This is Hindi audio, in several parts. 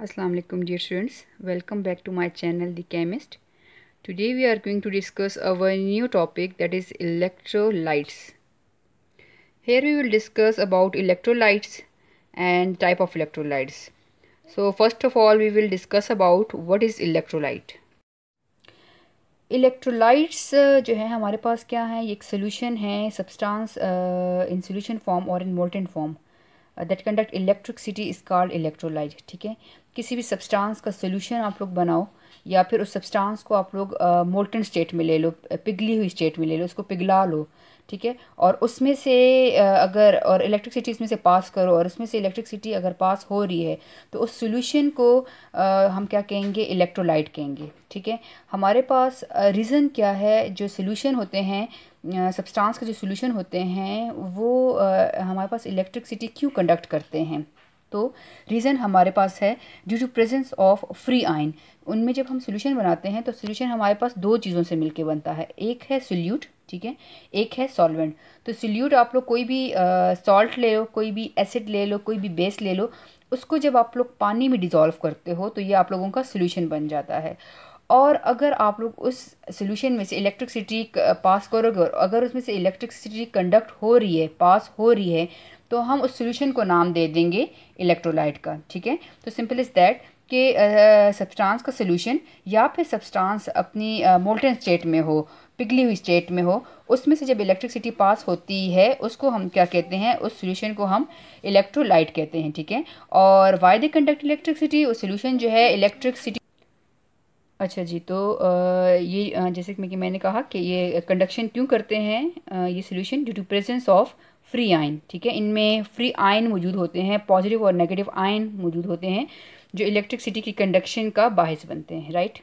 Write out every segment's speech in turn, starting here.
Assalamu alaikum dear students, welcome back to my channel The Chemist. Today we are going to discuss our new topic, that is electrolytes. Here we will discuss about electrolytes and type of electrolytes. So first of all we will discuss about what is electrolyte. Electrolytes जो है हमारे पास क्या है, ये एक सोल्यूशन है, सब्सटेंस इन सोल्यूशन फॉर्म और in molten form that conduct electricity is called electrolyte. ठीक है, किसी भी सब्सटेंस का सोल्यूशन आप लोग बनाओ या फिर उस सब्सटेंस को आप लोग मोल्टन स्टेट में ले लो, पिघली हुई स्टेट में ले लो, उसको पिघला लो. ठीक है, और उसमें से अगर और इलेक्ट्रिसिटी इसमें से पास करो और उसमें से इलेक्ट्रिसिटी अगर पास हो रही है तो उस सोल्यूशन को हम क्या कहेंगे, इलेक्ट्रोलाइट कहेंगे. ठीक है, हमारे पास रीज़न क्या है, जो सोल्यूशन होते हैं सब्सटेंस के जो सोल्यूशन होते हैं वो हमारे पास इलेक्ट्रिसिटी क्यों कंडक्ट करते हैं. तो रीज़न हमारे पास है due to presence of free ion. उनमें जब हम सोल्यूशन बनाते हैं तो सोल्यूशन हमारे पास दो चीज़ों से मिलके बनता है, एक है सोल्यूट, ठीक है, एक है सॉल्वेंट. तो सोल्यूट आप लोग कोई भी सॉल्ट ले लो, कोई भी एसिड ले लो, कोई भी बेस ले लो, उसको जब आप लोग पानी में डिज़ोल्व करते हो तो ये आप लोगों का सोल्यूशन बन जाता है. और अगर आप लोग उस सोल्यूशन में से इलेक्ट्रिसिटी पास करोगे और अगर उसमें से इलेक्ट्रिसिटी कंडक्ट हो रही है, पास हो रही है, तो हम उस सोल्यूशन को नाम दे देंगे इलेक्ट्रोलाइट का. ठीक है, तो सिंपल इज़ दैट कि सब्सटेंस का सोल्यूशन या फिर सब्सटेंस अपनी मोल्टन स्टेट में हो, पिघली हुई स्टेट में हो, उसमें से जब इलेक्ट्रिसिटी पास होती है उसको हम क्या कहते हैं, उस सोल्यूशन को हम इलेक्ट्रोलाइट कहते हैं. ठीक है, और वाई दे कंडक्ट इलेक्ट्रिसिटी, उस सोल्यूशन जो है इलेक्ट्रिसिटी. अच्छा जी, तो ये जैसे कि मैंने कहा कि ये कंडक्शन क्यों करते हैं ये solution, due to presence of free ion. ठीक है, इनमें फ्री आयन मौजूद होते हैं, पॉजिटिव और नेगेटिव आयन मौजूद होते हैं जो इलेक्ट्रिसिटी की कंडक्शन का बाहिस बनते हैं. राइट,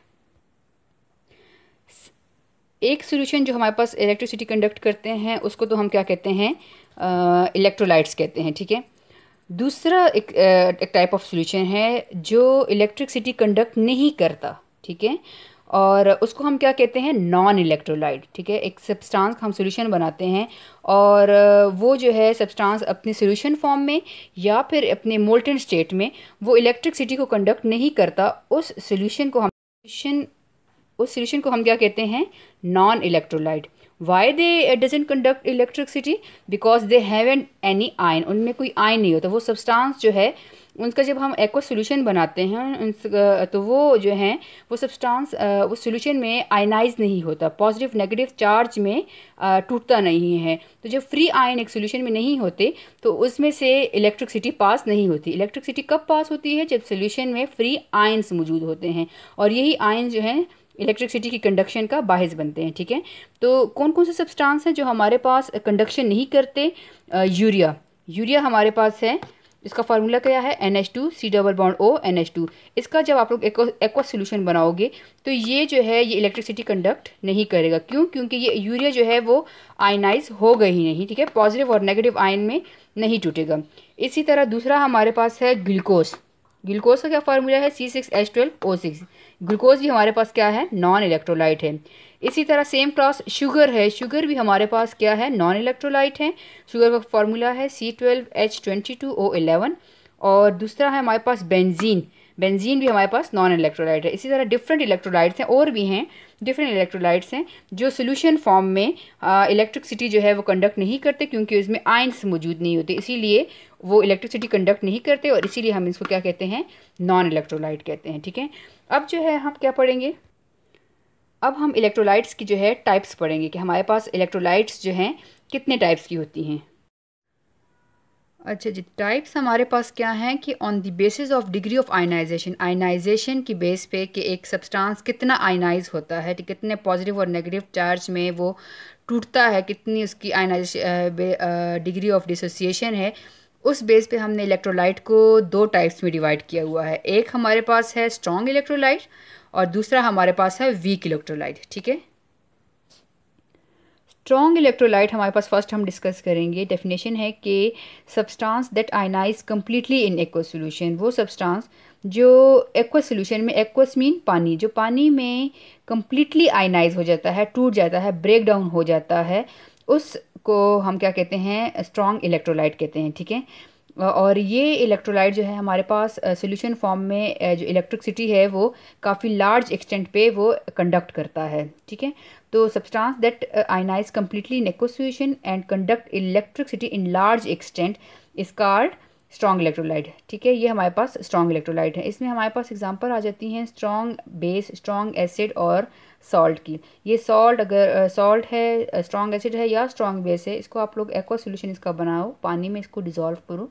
एक सोल्यूशन जो हमारे पास इलेक्ट्रिसिटी कंडक्ट करते हैं उसको तो हम क्या कहते हैं, इलेक्ट्रोलाइट्स कहते हैं. ठीक है, दूसरा एक टाइप ऑफ सोल्यूशन है जो इलेक्ट्रिसिटी कंडक्ट नहीं करता. ठीक है, और उसको हम क्या कहते हैं, नॉन इलेक्ट्रोलाइट. ठीक है, एक सब्सटेंस हम सोल्यूशन बनाते हैं और वो जो है सब्सटेंस अपने सोल्यूशन फॉर्म में या फिर अपने मोल्टन स्टेट में वो इलेक्ट्रिसिटी को कंडक्ट नहीं करता, उस सोल्यूशन को हम क्या कहते हैं, non electrolyte. Why they doesn't conduct electricity, because they haven't any ion, उनमें कोई आयन नहीं होता. वो सब्सटेंस जो है उनका जब हम एक्वा सोल्यूशन बनाते हैं तो वो जो है वो सब्सटेंस उस सोल्यूशन में आयनाइज नहीं होता, पॉजिटिव नेगेटिव चार्ज में टूटता नहीं है. तो जब फ्री आयन एक सोल्यूशन में नहीं होते तो उसमें से इलेक्ट्रिसिटी पास नहीं होती. इलेक्ट्रिसिटी कब पास होती है, जब सोल्यूशन में फ्री आयन्स मौजूद होते हैं और यही आयन जो है इलेक्ट्रिसिटी की कंडक्शन का बाहिस बनते हैं. ठीक है, तो कौन कौन से सब्सटेंस हैं जो हमारे पास कंडक्शन नहीं करते. यूरिया हमारे पास है, इसका फार्मूला क्या है, NH2 इसका जब आप लोग एक्वा सोल्यूशन बनाओगे तो ये जो है ये इलेक्ट्रिसिटी कंडक्ट नहीं करेगा. क्यों, क्योंकि ये यूरिया जो है वो आयनाइज होगा ही नहीं. ठीक है, पॉजिटिव और नेगेटिव आयन में नहीं टूटेगा. इसी तरह दूसरा हमारे पास है ग्लूकोज. ग्लूकोज का क्या फार्मूला है, C6H12O6. ग्लूकोज भी हमारे पास क्या है, नॉन इलेक्ट्रोलाइट है. इसी तरह सेम क्लास शुगर है, शुगर भी हमारे पास क्या है, नॉन इलेक्ट्रोलाइट है. शुगर का फार्मूला है C12H22O11. और दूसरा है हमारे पास बेंजीन. बेंजीन भी हमारे पास नॉन इलेक्ट्रोलाइट है. इसी तरह डिफरेंट इलेक्ट्रोलाइट्स हैं, और भी हैं डिफरेंट इलेक्ट्रोलाइट्स हैं जो सोल्यूशन फॉर्म में इलेक्ट्रिसिटी जो है वो कंडक्ट नहीं करते, क्योंकि उसमें आयन्स मौजूद नहीं होते, इसीलिए वो इलेक्ट्रिसिटी कंडक्ट नहीं करते और इसीलिए हम इसको क्या कहते हैं, नॉन इलेक्ट्रोलाइट कहते हैं. ठीक है, अब जो है हम क्या पढ़ेंगे, अब हम इलेक्ट्रोलाइट्स की जो है टाइप्स पढ़ेंगे कि हमारे पास इलेक्ट्रोलाइट्स जो हैं कितने टाइप्स की होती हैं. अच्छा जी, टाइप्स हमारे पास क्या हैं कि on the basis of degree of ionization, ionization की बेस पे कि एक सब्सटेंस कितना आयनाइज होता है, कितने पॉजिटिव और नेगेटिव चार्ज में वो टूटता है, कितनी उसकी आयनाइजेशन डिग्री ऑफ डिसोसिएशन है, उस बेस पे हमने इलेक्ट्रोलाइट को दो टाइप्स में डिवाइड किया हुआ है. एक हमारे पास है स्ट्रॉन्ग इलेक्ट्रोलाइट और दूसरा हमारे पास है वीक इलेक्ट्रोलाइट. ठीक है, स्ट्रॉन्ग इलेक्ट्रोलाइट हमारे पास फर्स्ट हम डिस्कस करेंगे. डेफिनेशन है कि substance that ionize completely in aqua solution, वो सब्सटेंस जो एक्वा सोल्यूशन में, एक्वस मीन पानी, जो पानी में कम्प्लीटली आयनाइज हो जाता है, टूट जाता है, ब्रेक डाउन हो जाता है, उसको हम क्या कहते हैं, स्ट्रॉन्ग इलेक्ट्रोलाइट कहते हैं. ठीक है, और ये इलेक्ट्रोलाइट जो है हमारे पास सॉल्यूशन फॉर्म में जो इलेक्ट्रिसिटी है वो काफ़ी लार्ज एक्सटेंट पे वो कंडक्ट करता है, ठीक है। तो substance that ionize completely in aqueous solution and conduct electricity in large extent is called strong electrolyte, ठीक है। ये हमारे पास स्ट्रॉन्ग इलेक्ट्रोलाइट है। इसमें हमारे पास एग्जांपल आ जाती हैं स्ट्रॉन्ग बेस, स्ट्रॉन्ग एसिड और सॉल्ट की। ये सॉल्ट अगर सॉल्ट है, स्ट्रॉन्ग एसिड है या स्ट्रॉन्ग बेस है, इसको आप लोग एक्वा सोल्यूशन इसका बनाओ, पानी में इसको डिज़ोल्व करो,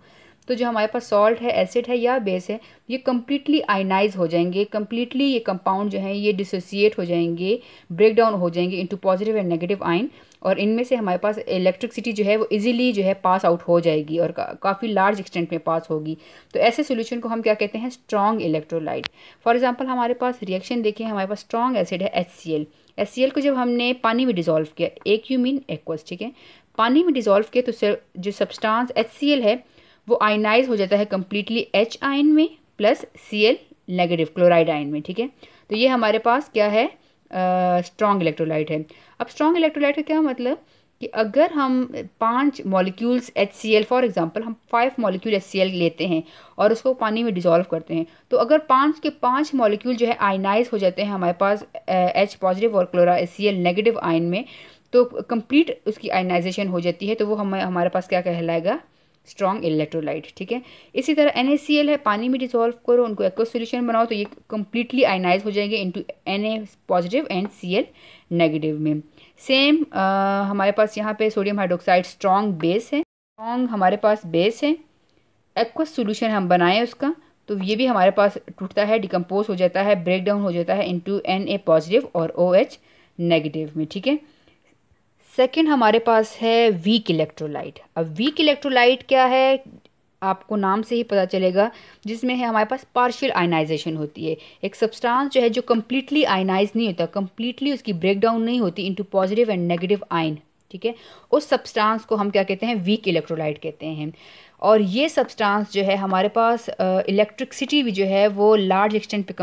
तो जो हमारे पास सॉल्ट है, एसिड है या बेस है, ये कम्प्लीटली आयनाइज हो जाएंगे, कम्प्लीटली ये कंपाउंड जो है ये डिसोसिएट हो जाएंगे, ब्रेक डाउन हो जाएंगे into positive and negative ion, और इनमें से हमारे पास इलेक्ट्रिसिटी जो है वो इजीली जो है पास आउट हो जाएगी और काफ़ी लार्ज एक्सटेंट में पास होगी। तो ऐसे सोल्यूशन को हम क्या कहते हैं, स्ट्रॉन्ग इलेक्ट्रोलाइट। फॉर एग्जांपल हमारे पास रिएक्शन देखिए, हमारे पास स्ट्रॉन्ग एसिड है HCl। HCl को जब हमने पानी में डिज़ोल्व किया, एक्यू मीन एक्वस, ठीक है, पानी में डिज़ोल्व किया तो जो सब्सटेंस HCl है वो आयनाइज हो जाता है कम्प्लीटली H आयन में plus Cl negative chloride ion में, ठीक है। तो ये हमारे पास क्या है, स्ट्रॉन्ग इलेक्ट्रोलाइट है। अब स्ट्रॉन्ग इलेक्ट्रोलाइट का क्या मतलब कि अगर हम 5 मॉलिक्यूल्स HCl, फॉर एग्जांपल हम 5 मॉलिक्यूल HCl लेते हैं और उसको पानी में डिज़ोल्व करते हैं, तो अगर 5 के 5 मॉलिक्यूल जो है आयनाइज हो जाते हैं हमारे पास H पॉजिटिव और Cl नेगेटिव आयन में, तो कंप्लीट उसकी आयनाइजेशन हो जाती है, तो वो हमारे पास क्या कहलाएगा, स्ट्रॉन्ग इलेक्ट्रोलाइट, ठीक है। इसी तरह NaCl है, पानी में डिसॉल्व करो, उनको एक्वस सॉल्यूशन बनाओ तो ये कम्प्लीटली आयनाइज हो जाएंगे into Na positive and Cl negative में। सेम हमारे पास यहाँ पे सोडियम हाइड्रोक्साइड स्ट्रॉन्ग बेस है, स्ट्रॉन्ग हमारे पास बेस है, एक्वस सॉल्यूशन हम बनाएं उसका तो ये भी हमारे पास टूटता है, डिकम्पोज हो जाता है, ब्रेक डाउन हो जाता है इनटू Na पॉजिटिव और OH नेगेटिव में, ठीक है। सेकंड हमारे पास है वीक इलेक्ट्रोलाइट। अब वीक इलेक्ट्रोलाइट क्या है, आपको नाम से ही पता चलेगा, जिसमें है हमारे पास पार्शियल आयनाइजेशन होती है। एक सब्सटेंस जो है जो कम्प्लीटली आयनाइज नहीं होता, कम्प्लीटली उसकी ब्रेक डाउन नहीं होती into positive and negative ion, ठीक है, उस सब्सटेंस को हम क्या कहते हैं, वीक इलेक्ट्रोलाइट कहते हैं। और ये सब्सटेंस जो है हमारे पास इलेक्ट्रिसिटी भी जो है वो लार्ज एक्सटेंट पे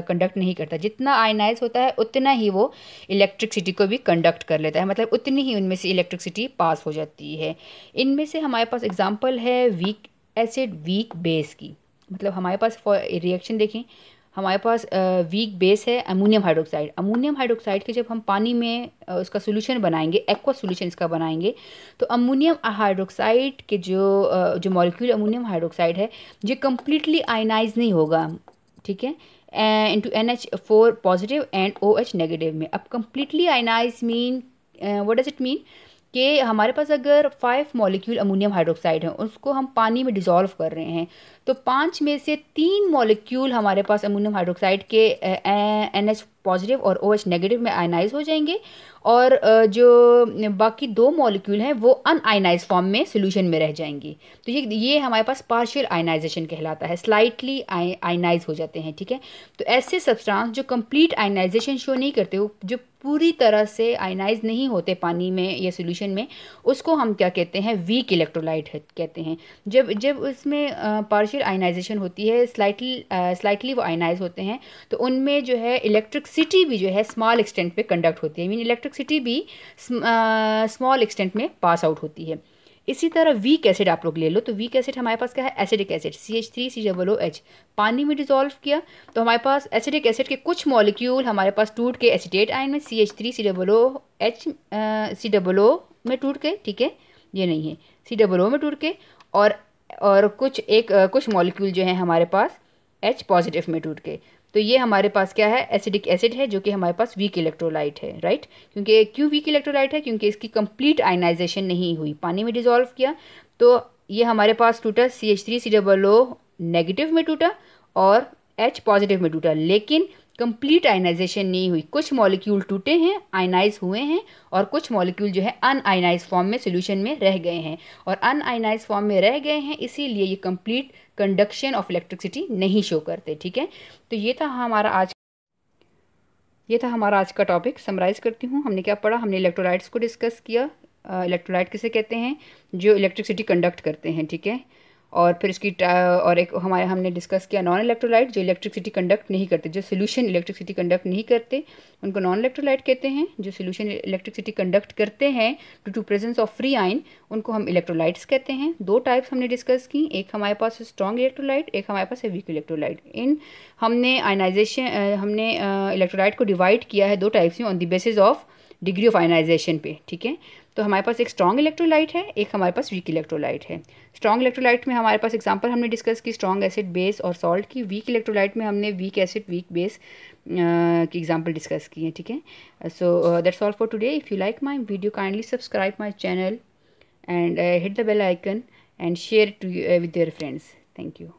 कंडक्ट नहीं करता, जितना आयनाइज होता है उतना ही वो इलेक्ट्रिसिटी को भी कंडक्ट कर लेता है, मतलब उतनी ही उनमें से इलेक्ट्रिसिटी पास हो जाती है। इनमें से हमारे पास एग्जांपल है वीक एसिड, वीक बेस की। मतलब हमारे पास रिएक्शन देखें, हमारे पास वीक बेस है अमोनियम हाइड्रोक्साइड। अमोनियम हाइड्रोक्साइड के जब हम पानी में उसका सोल्यूशन बनाएंगे, एक्वस सोल्यूशन इसका बनाएंगे, तो अमोनियम हाइड्रोक्साइड के जो मॉलिक्यूल अमोनियम हाइड्रोक्साइड है ये कम्प्लीटली आयनाइज नहीं होगा, ठीक है, into NH4 positive and OH negative में। अब completely ionize mean what does it mean कि हमारे पास अगर 5 मॉलिक्यूल अमोनियम हाइड्रोक्साइड हैं, उसको हम पानी में डिज़ोल्व कर रहे हैं, तो 5 में से 3 मॉलिक्यूल हमारे पास अमोनियम हाइड्रोक्साइड के NH पॉजिटिव और OH नेगेटिव में आयनाइज हो जाएंगे, और जो बाकी 2 मॉलिक्यूल हैं वो अनआयनाइज फॉर्म में सोल्यूशन में रह जाएंगी। तो ये हमारे पास पार्शियल आयनाइजेशन कहलाता है, स्लाइटली आयनाइज हो जाते हैं, ठीक है। तो ऐसे सब्सटेंस जो कंप्लीट आयनाइजेशन शो नहीं करते, जो पूरी तरह से आयनाइज नहीं होते पानी में या सोल्यूशन में, उसको हम क्या कहते हैं, वीक इलेक्ट्रोलाइट कहते हैं। जब उसमें पार्शियल आयनाइजेशन होती है, स्लाइटली वो आयनाइज होते हैं, तो उनमें जो है इलेक्ट्रिसिटी भी जो है स्मॉल एक्सटेंट पे कंडक्ट होती है, मीन इलेक्ट्रिसिटी भी स्मॉल एक्सटेंट में पास आउट होती है। इसी तरह वीक एसिड आप लोग ले लो, तो वीक एसिड हमारे पास क्या है, एसिडिक एसिड CH3COOH, पानी में डिसॉल्व किया तो हमारे पास एसिडिक एसिड के कुछ मॉलिक्यूल हमारे पास टूट के एसिटेट आयन में CH3COOH COO में टूट के, ठीक है, ये नहीं है, COO में टूट के, और कुछ मॉलिक्यूल जो है हमारे पास H पॉजिटिव में टूट के। तो ये हमारे पास क्या है, एसिडिक एसिड है, जो कि हमारे पास वीक इलेक्ट्रोलाइट है, राइट। क्योंकि क्यों वीक इलेक्ट्रोलाइट है, क्योंकि इसकी कंप्लीट आयनाइजेशन नहीं हुई, पानी में डिसॉल्व किया तो ये हमारे पास टूटा, CH3COO नेगेटिव में टूटा और H पॉजिटिव में टूटा, लेकिन कंप्लीट आयनाइजेशन नहीं हुई। कुछ मॉलिक्यूल टूटे हैं, आयनाइज हुए हैं, और कुछ मॉलिक्यूल जो है अनआयनाइज फॉर्म में सोल्यूशन में रह गए हैं, और अनआयनाइज फॉर्म में रह गए हैं इसीलिए ये कंप्लीट कंडक्शन ऑफ इलेक्ट्रिसिटी नहीं शो करते, ठीक है। तो ये था हमारा आज का टॉपिक। समराइज़ करती हूँ, हमने क्या पढ़ा, हमने इलेक्ट्रोलाइट्स को डिस्कस किया। इलेक्ट्रोलाइट किसे कहते हैं, जो इलेक्ट्रिसिटी कंडक्ट करते हैं, ठीक है। और फिर इसकी और एक हमारे हमने डिस्कस किया नॉन इलेक्ट्रोलाइट, जो इलेक्ट्रिसिटी कंडक्ट नहीं करते, जो सोल्यूशन इलेक्ट्रिसिटी कंडक्ट नहीं करते उनको नॉन इलेक्ट्रोलाइट कहते हैं। जो सोल्यूशन इलेक्ट्रिसिटी कंडक्ट करते हैं due to presence of free ion उनको हम इलेक्ट्रोलाइट्स कहते हैं। दो टाइप्स हमने डिस्कस की, एक हमारे पास है स्ट्रॉन्ग इलेक्ट्रोलाइट, एक हमारे पास है वीक इलेक्ट्रोलाइट। इन हमने आयनाइजेशन हमने इलेक्ट्रोलाइट को डिवाइड किया है दो टाइप्स में on the basis of degree of ionization पे, ठीक है। तो हमारे पास एक स्ट्रॉन्ग इलेक्ट्रोलाइट है, एक हमारे पास वीक इलेक्ट्रोलाइट है। स्ट्रॉन्ग इलेक्ट्रोलाइट में हमारे पास एग्जांपल हमने डिस्कस की स्ट्रॉन्ग एसिड, बेस और सॉल्ट की। वीक इलेक्ट्रोलाइट में हमने वीक एसिड, वीक बेस की एग्जांपल डिस्कस की है, ठीक है। So that's all for today. If you like my video kindly subscribe my channel and hit the bell icon and share it with your friends. Thank you.